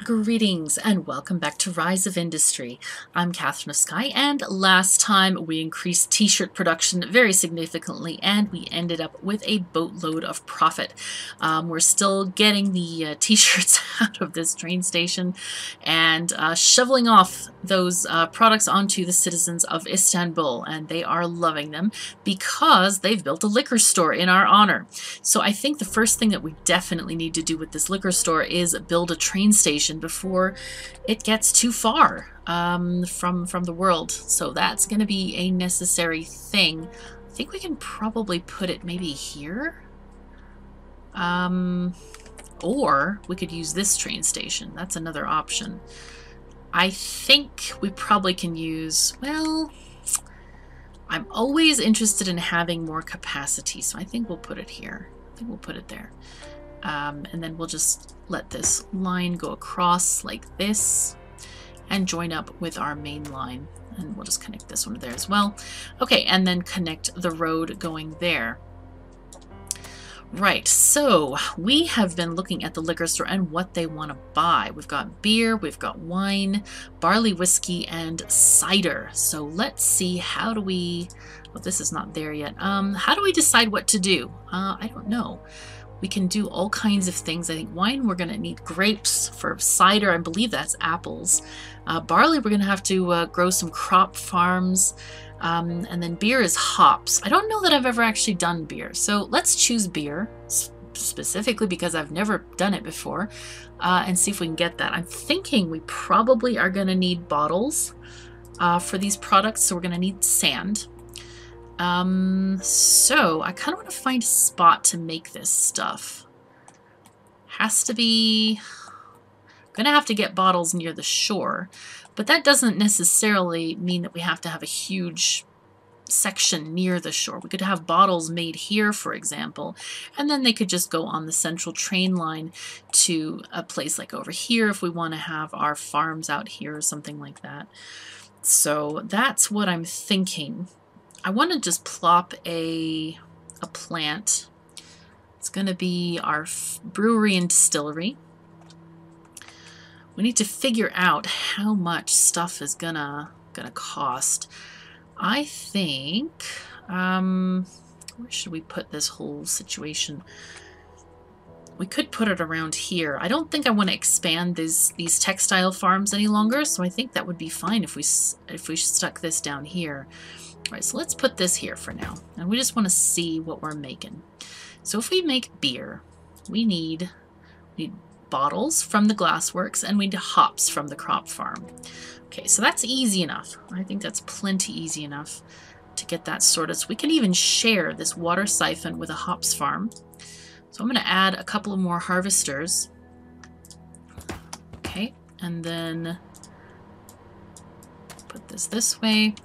Greetings and welcome back to Rise of Industry. I'm KatherineOfSky, and last time we increased t-shirt production very significantly and we ended up with a boatload of profit. We're still getting the t-shirts out of this train station and shoveling off those products onto the citizens of Istanbul, and they are loving them because they've built a liquor store in our honor. So I think the first thing that we definitely need to do with this liquor store is build a train station before it gets too far from the world. So that's going to be a necessary thing. I think we can probably put it maybe here. Or we could use this train station. That's another option. I think we probably can use, well, I'm always interested in having more capacity, so I think we'll put it here. I think we'll put it there. And then we'll just let this line go across like this and join up with our main line. And we'll just connect this one there as well. Okay, and then connect the road going there. Right, so we have been looking at the liquor store and what they want to buy. We've got beer, we've got wine, barley whiskey, and cider. So let's see, how do we... Well, this is not there yet. How do we decide what to do? I don't know. We can do all kinds of things. I think wine, we're going to need grapes. For cider, I believe that's apples. Barley, we're going to have to grow some crop farms. And then beer is hops. I don't know that I've ever actually done beer. So let's choose beer, specifically because I've never done it before, and see if we can get that. I'm thinking we probably are going to need bottles for these products. So we're going to need sand. So I kind of want to find a spot to make this stuff. Has to be... Gonna have to get bottles near the shore, but that doesn't necessarily mean that we have to have a huge section near the shore. We could have bottles made here, for example, and then they could just go on the central train line to a place like over here if we want to have our farms out here or something like that. So that's what I'm thinking. I want to just plop a plant. It's going to be our brewery and distillery. We need to figure out how much stuff is gonna cost. I think, where should we put this whole situation? We could put it around here. I don't think I want to expand these textile farms any longer, so I think that would be fine if we stuck this down here. All right, so let's put this here for now, and we just want to see what we're making. So if we make beer, we need bottles from the glassworks, and we need hops from the crop farm. Okay, so that's easy enough. I think that's plenty easy enough to get that sorted. So we can even share this water siphon with a hops farm. So I'm going to add a couple of more harvesters. Okay, and then put this way.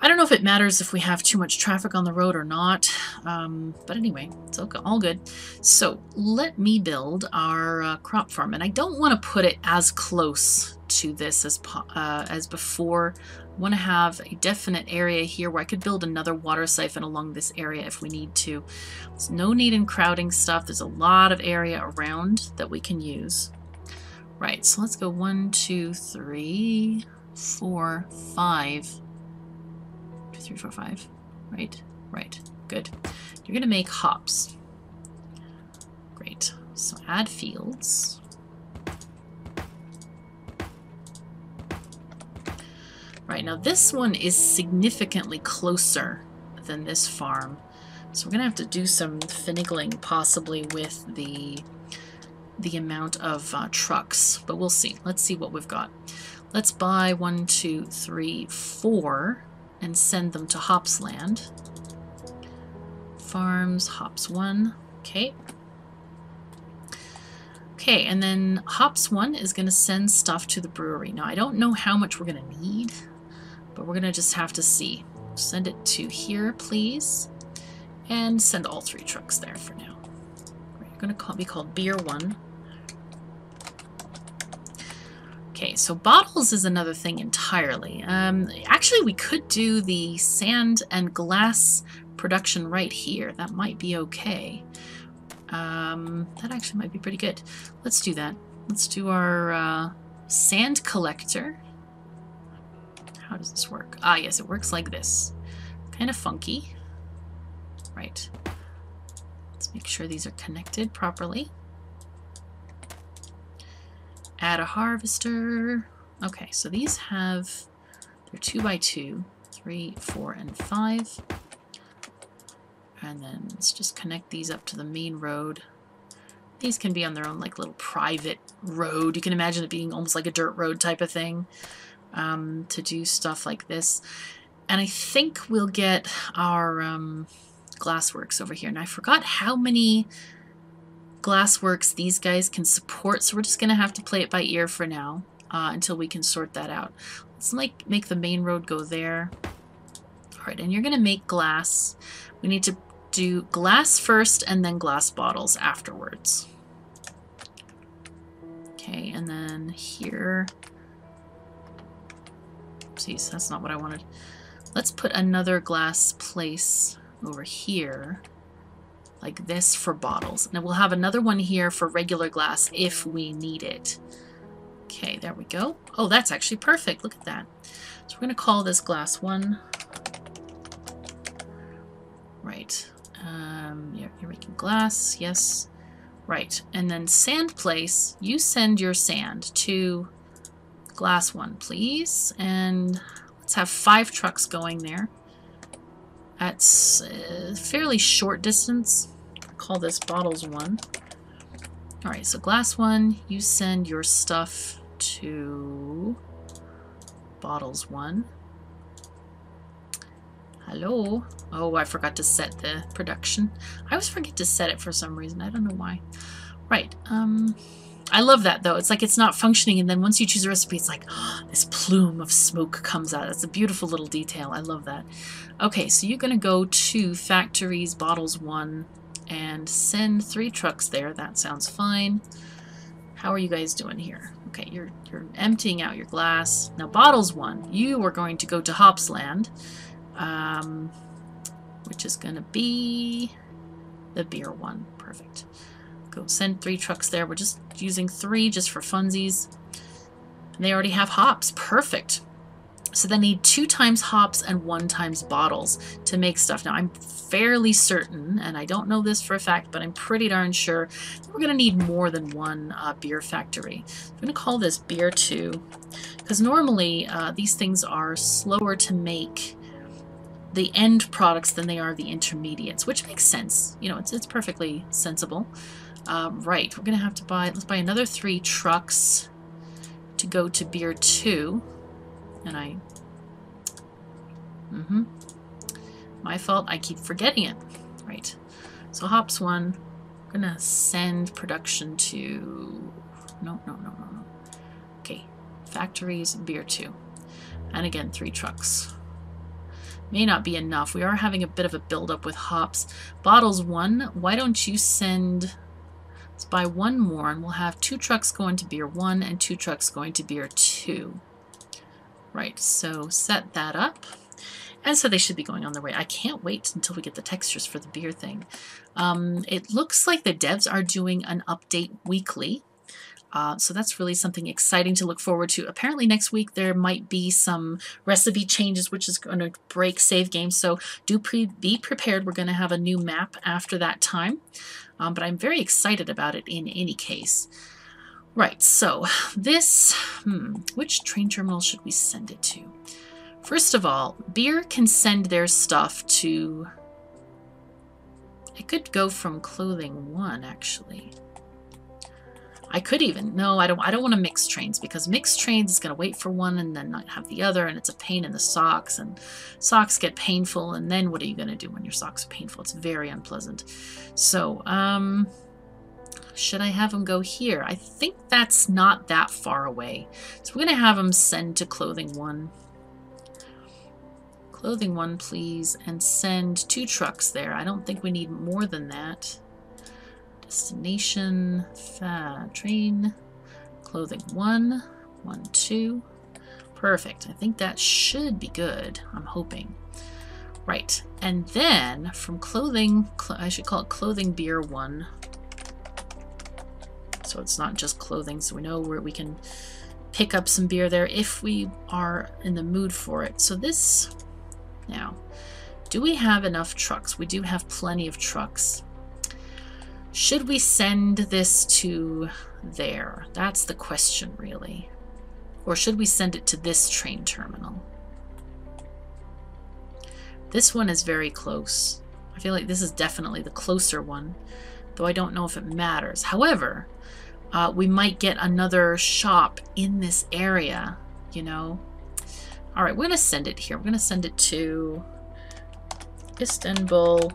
I don't know if it matters if we have too much traffic on the road or not, but anyway, it's all good. So let me build our crop farm, and I don't want to put it as close to this as before. I want to have a definite area here where I could build another water siphon along this area if we need to. There's no need in crowding stuff. There's a lot of area around that we can use. Right, so let's go 1, 2, 3, 4, 5. 3, 4, 5. Right. Good. You're going to make hops. Great. So add fields. Right, now this one is significantly closer than this farm. So we're going to have to do some finagling possibly with the amount of trucks, but we'll see. Let's see what we've got. Let's buy 1, 2, 3, 4 and send them to hops land. Farms, hops 1. Okay. Okay, and then hops 1 is going to send stuff to the brewery. Now, I don't know how much we're going to need, but we're going to just have to see. Send it to here, please. And send all 3 trucks there for now. You're going to be called Beer 1. Okay, so bottles is another thing entirely. Actually, we could do the sand and glass production right here. That might be okay. That actually might be pretty good. Let's do that. Let's do our sand collector. How does this work? Ah, yes, it works like this. Kind of funky. Right. Let's make sure these are connected properly. Add a harvester. Okay, so these have, they're 2 by 2, 3, 4, and 5. And then let's just connect these up to the main road. These can be on their own like little private road. You can imagine it being almost like a dirt road type of thing to do stuff like this. And I think we'll get our glassworks over here. And I forgot how many glassworks these guys can support, so we're just going to have to play it by ear for now until we can sort that out. Let's make the main road go there. All right, and you're going to make glass. We need to do glass first and then glass bottles afterwards. Okay, and then here, oopsies, that's not what I wanted. Let's put another glass place over here, like this, for bottles. And then we'll have another one here for regular glass if we need it. Okay, there we go. Oh, that's actually perfect. Look at that. So we're going to call this glass 1. Right. Yeah, you're making glass. Yes. Right. And then sand place, you send your sand to glass 1, please. And let's have 5 trucks going there. That's a fairly short distance. I'll call this bottles 1. All right, so glass 1, you send your stuff to bottles 1. Hello. Oh, I forgot to set the production. I always forget to set it for some reason. I don't know why. Right. I love that, though. It's like it's not functioning, and then once you choose a recipe, it's like, oh, this plume of smoke comes out. That's a beautiful little detail. I love that. Okay, so you're going to go to factories, bottles 1, and send 3 trucks there. That sounds fine. How are you guys doing here? Okay, you're emptying out your glass. Now, bottles 1, you are going to go to Hopsland, which is going to be the beer 1. Perfect. Go send 3 trucks there. We're just using 3 just for funsies. And they already have hops. Perfect. So they need 2 times hops and 1 times bottles to make stuff. Now, I'm fairly certain, and I don't know this for a fact, but I'm pretty darn sure that we're going to need more than 1 beer factory. I'm going to call this beer 2, because normally these things are slower to make the end products than they are the intermediates, which makes sense. You know, it's perfectly sensible. Right, we're going to have to let's buy another 3 trucks to go to beer 2. And my fault, I keep forgetting it. Right, so hops 1, I'm going to send production to, no. Okay, factories, beer 2. And again, 3 trucks. May not be enough. We are having a bit of a buildup with hops. Bottles 1, why don't you send, let's buy 1 more, and we'll have 2 trucks going to beer 1 and 2 trucks going to beer 2. Right, so set that up. And so they should be going on their way. I can't wait until we get the textures for the beer thing. It looks like the devs are doing an update weekly. So that's really something exciting to look forward to. Apparently next week there might be some recipe changes, which is going to break save games. So be prepared. We're going to have a new map after that time. But I'm very excited about it in any case. Right, so this, which train terminal should we send it to? First of all, beer can send their stuff to, it could go from clothing 1 actually. I could even, no, I don't want to mix trains, because mixed trains is going to wait for one and then not have the other, and it's a pain in the socks, and socks get painful, and then what are you going to do when your socks are painful? It's very unpleasant. So, should I have them go here? I think that's not that far away. So we're going to have them send to clothing 1. Clothing 1, please, and send 2 trucks there. I don't think we need more than that. Destination, train, clothing 1, 1, 2. Perfect. I think that should be good. I'm hoping. Right. And then from clothing, I should call it clothing beer 1. So it's not just clothing, so we know where we can pick up some beer there if we are in the mood for it. So this, now, do we have enough trucks? We do have plenty of trucks. Should we send this to there? That's the question, really. Or should we send it to this train terminal? This one is very close. I feel like this is definitely the closer one, though I don't know if it matters. However, we might get another shop in this area, you know. All right, we're going to send it here. We're going to send it to Istanbul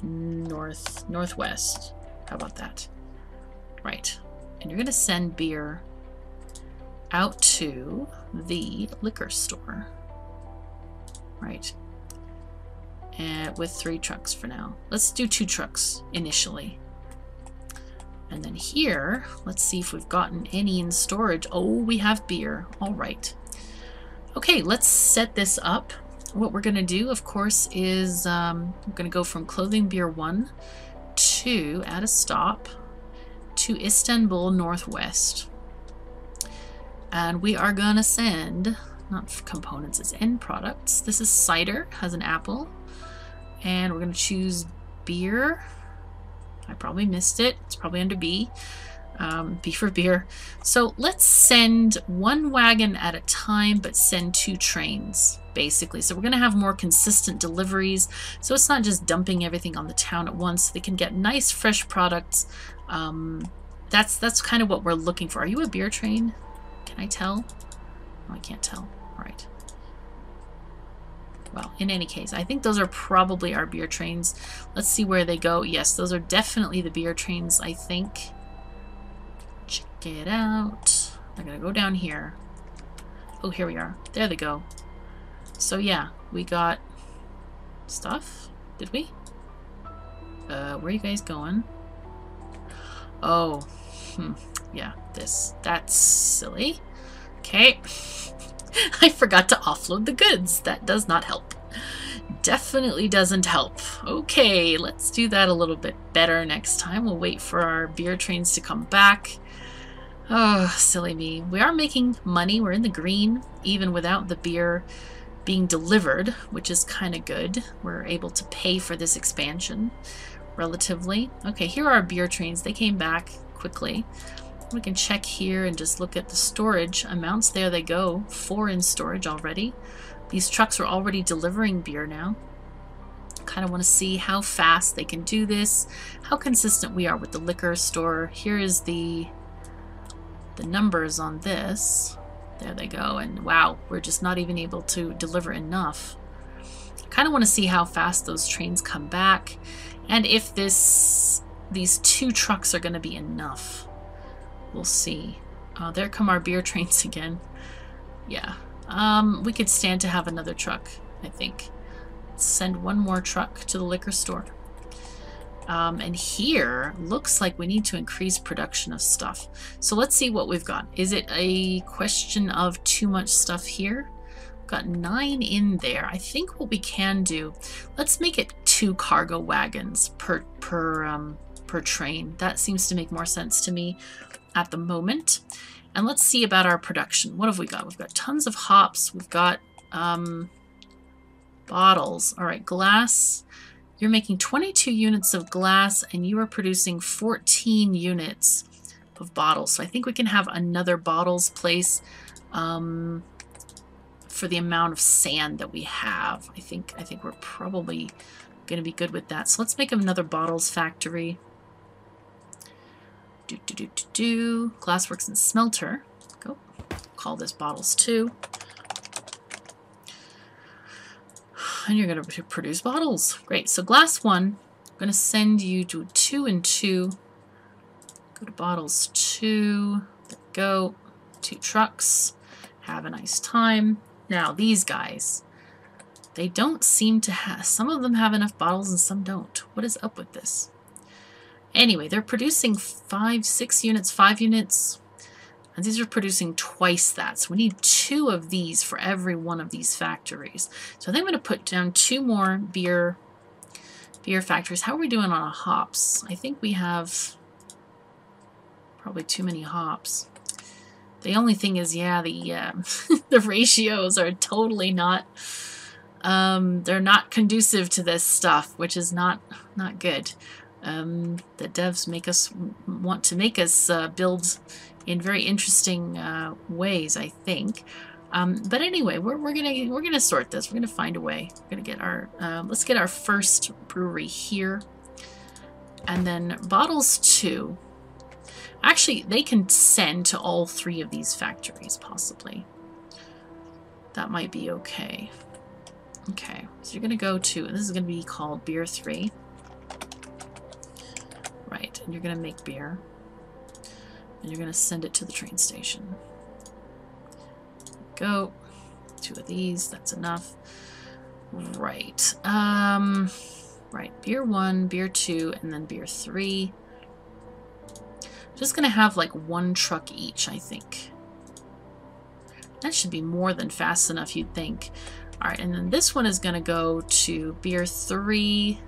northwest. How about that? Right. And you're going to send beer out to the liquor store. Right. And with 3 trucks for now. Let's do 2 trucks initially. And then here, let's see if we've gotten any in storage. Oh, we have beer. All right. Okay, let's set this up. What we're going to do, of course, is we're going to go from clothing beer 1 to, at a stop, to Istanbul northwest. And we are going to send, not components, it's end products. This is cider, has an apple. And we're going to choose beer. I probably missed it. It's probably under B. B for beer. So let's send 1 wagon at a time, but send 2 trains, basically. So we're going to have more consistent deliveries. So it's not just dumping everything on the town at once. They can get nice, fresh products. That's kind of what we're looking for. Are you a beer train? Can I tell? Oh, I can't tell. All right. Well, in any case, I think those are probably our beer trains. Let's see where they go. Yes, those are definitely the beer trains, I think. Check it out. They're going to go down here. Oh, here we are. There they go. So, yeah, we got stuff. Did we? Where are you guys going? Oh, yeah, this. That's silly. Okay. I forgot to offload the goods. That does not help. Definitely doesn't help. Okay, let's do that a little bit better next time. We'll wait for our beer trains to come back. Oh, silly me. We are making money. We're in the green, even without the beer being delivered, which is kind of good. We're able to pay for this expansion relatively. Okay, here are our beer trains. They came back quickly. We can check here and just look at the storage amounts. There they go. 4 in storage already. These trucks are already delivering beer now. Kind of want to see how fast they can do this, how consistent we are with the liquor store. Here is the numbers on this. There they go. And wow, we're just not even able to deliver enough. Kind of want to see how fast those trains come back and if these 2 trucks are going to be enough. We'll see. There come our beer trains again. Yeah. We could stand to have another truck, I think. Let's send 1 more truck to the liquor store. And here, looks like we need to increase production of stuff. So let's see what we've got. Is it a question of too much stuff here? We've got 9 in there. I think what we can do, let's make it 2 cargo wagons per train. That seems to make more sense to me at the moment. And let's see about our production. What have we got? We've got tons of hops. We've got bottles. All right, glass. You're making 22 units of glass and you are producing 14 units of bottles. So I think we can have another bottles place for the amount of sand that we have. I think we're probably going to be good with that. So let's make another bottles factory. Glassworks and smelter. Go. Call this bottles 2. And you're going to produce bottles. Great. So glass 1, I'm going to send you to 2 and 2. Go to bottles 2. There we go. 2 trucks. Have a nice time. Now these guys, they don't seem to have, some of them have enough bottles and some don't. What is up with this? Anyway, they're producing 6 units, 5 units, and these are producing twice that. So we need 2 of these for every one of these factories. So I think I'm going to put down 2 more beer factories. How are we doing on hops? I think we have Probably too many hops. The only thing is, yeah, the the ratios are totally not. They're not conducive to this stuff, which is not good. The devs make us want to make us build in very interesting ways, I think. But anyway, we're gonna sort this. We're gonna find a way. We're gonna get our let's get our first brewery here, and then bottles 2. Actually, they can send to all 3 of these factories, possibly. That might be okay. Okay, so you're gonna go to, this is gonna be called beer 3. Right, and you're gonna make beer. And you're gonna send it to the train station. Go. 2 of these, that's enough. Right. Right, beer 1, beer 2, and then beer 3. Just gonna have like 1 truck each, I think. That should be more than fast enough, you'd think. Alright, and then this one is gonna go to beer 3,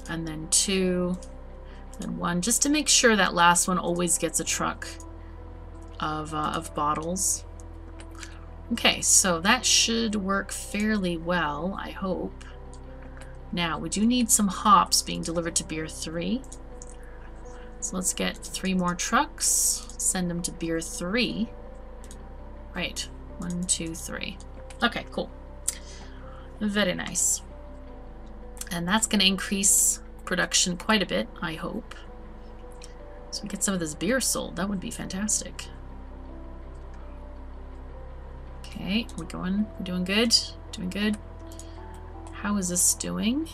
and then 2, and 1, just to make sure that last one always gets a truck of bottles. Okay, so that should work fairly well, I hope. Now, we do need some hops being delivered to beer 3. So let's get 3 more trucks, send them to beer 3. Right, 1, 2, 3. Okay, cool. Very nice. And that's going to increase production quite a bit, I hope. So we get some of this beer sold. That would be fantastic. Okay, we're going. We're doing good. Doing good. How is this doing?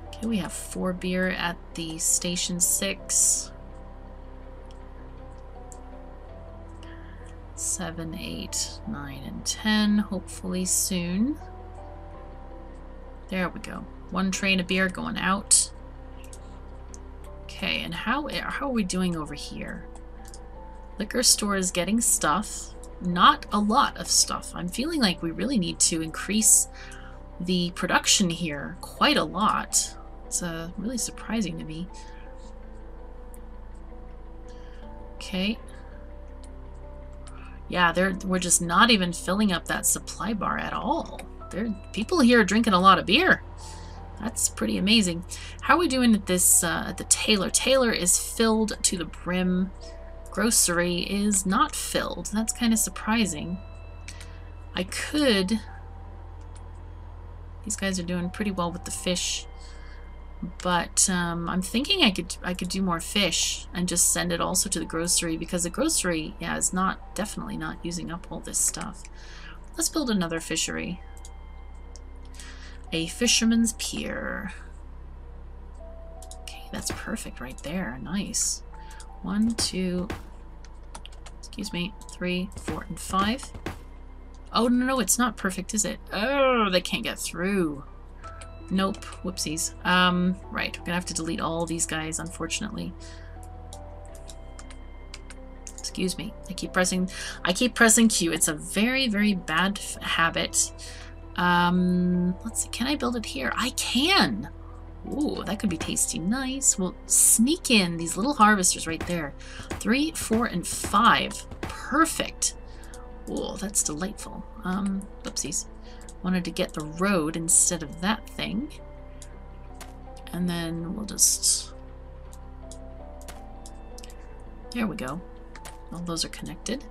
Okay, we have 4 beer at the station 6. 7, 8, 9, and 10. Hopefully soon. There we go. 1 train of beer going out. Okay, and how are we doing over here? Liquor store is getting stuff. Not a lot of stuff. I'm feeling like we really need to increase the production here quite a lot. It's really surprising to me. Okay. Yeah, we're just not even filling up that supply bar at all. People here are drinking a lot of beer. That's pretty amazing. How are we doing at this at the Taylor? Taylor is filled to the brim. Grocery is not filled. That's kind of surprising. I could. These guys are doing pretty well with the fish, but I'm thinking I could do more fish and just send it also to the grocery, because the grocery, yeah, is definitely not using up all this stuff. Let's build another fishery. A fisherman's pier. Okay, that's perfect right there. Nice. 1, 2, excuse me, 3, 4, and 5. Oh, no, it's not perfect, is it? Oh, they can't get through. Nope. Whoopsies. Right, we're gonna have to delete all these guys, unfortunately. Excuse me. I keep pressing Q. It's a very, very bad habit. Let's see. Can I build it here? I can! Ooh, that could be tasty. Nice. We'll sneak in these little harvesters right there. 3, 4, and 5. Perfect. Ooh, that's delightful. Oopsies. Wanted to get the road instead of that thing. And then we'll just... There we go. All those are connected.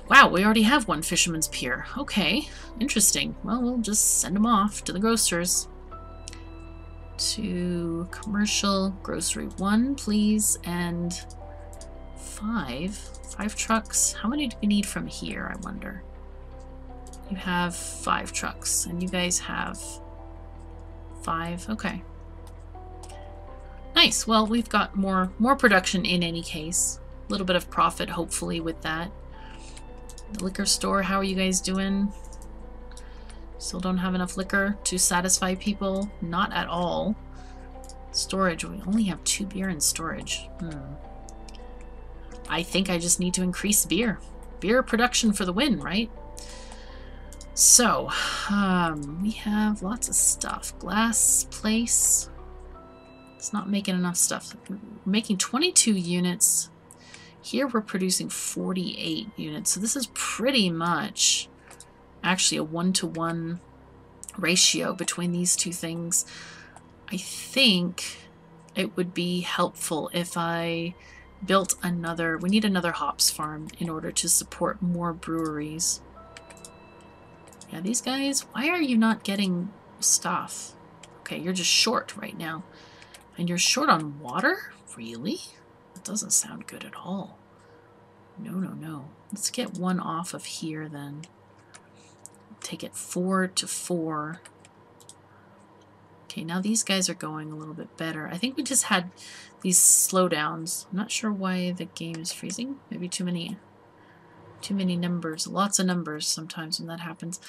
Wow, we already have 1 fisherman's pier. Okay, interesting. Well, we'll just send them off to the grocers. To commercial grocery 1, please, and 5 trucks. How many do we need from here, I wonder? You have 5 trucks, and you guys have 5. Okay. Nice. Well, we've got more production in any case. A little bit of profit, hopefully, with that. The liquor store, how are you guys doing? Still don't have enough liquor to satisfy people? Not at all. Storage, we only have 2 beer in storage. I think I just need to increase beer. Beer production for the win, right? So, we have lots of stuff. Glass place. It's not making enough stuff. We're making 22 units. Here we're producing 48 units. So this is pretty much actually a 1-to-1 ratio between these two things. I think it would be helpful if I built another... We need another hops farm in order to support more breweries. Yeah, these guys, why are you not getting stuff? Okay, you're just short right now. And you're short on water? Really? That doesn't sound good at all. No, no, no. Let's get one off of here then. Take it 4 to 4. Okay, now these guys are going a little bit better. I think we just had these slowdowns. I'm not sure why the game is freezing. Maybe too many numbers. Lots of numbers sometimes when that happens.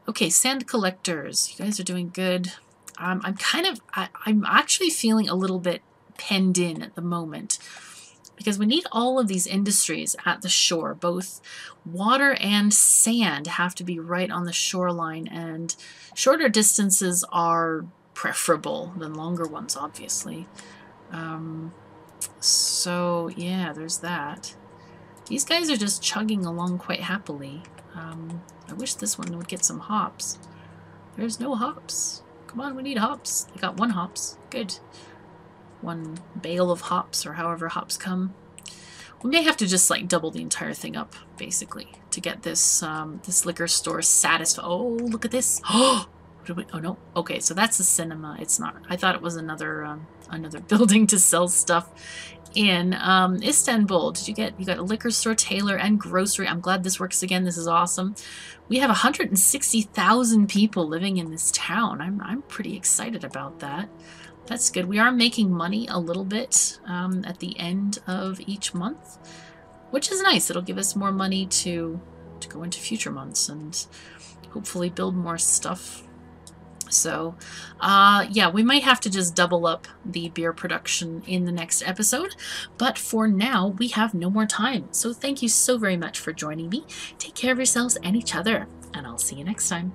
Okay, sand collectors. You guys are doing good. I'm actually feeling a little bit penned in at the moment because we need all of these industries at the shore. Both water and sand have to be right on the shoreline, and shorter distances are preferable than longer ones, obviously. So yeah, there's that. These guys are just chugging along quite happily. I wish this one would get some hops. There's no hops. Come on, we need hops. They got 1 hops. Good. 1 bale of hops, or however hops come. We may have to just like double the entire thing up, basically, to get this this liquor store satisfied. Oh, look at this. Oh, oh no. Okay, so that's the cinema. It's not. I thought it was another another building to sell stuff in. Istanbul. You got a liquor store, tailor, and grocery. I'm glad this works again. This is awesome. We have 160,000 people living in this town. I'm pretty excited about that. That's good. We are making money a little bit at the end of each month, which is nice. It'll give us more money to go into future months and hopefully build more stuff. So, yeah, we might have to just double up the beer production in the next episode. But for now, we have no more time. So thank you so very much for joining me. Take care of yourselves and each other, and I'll see you next time.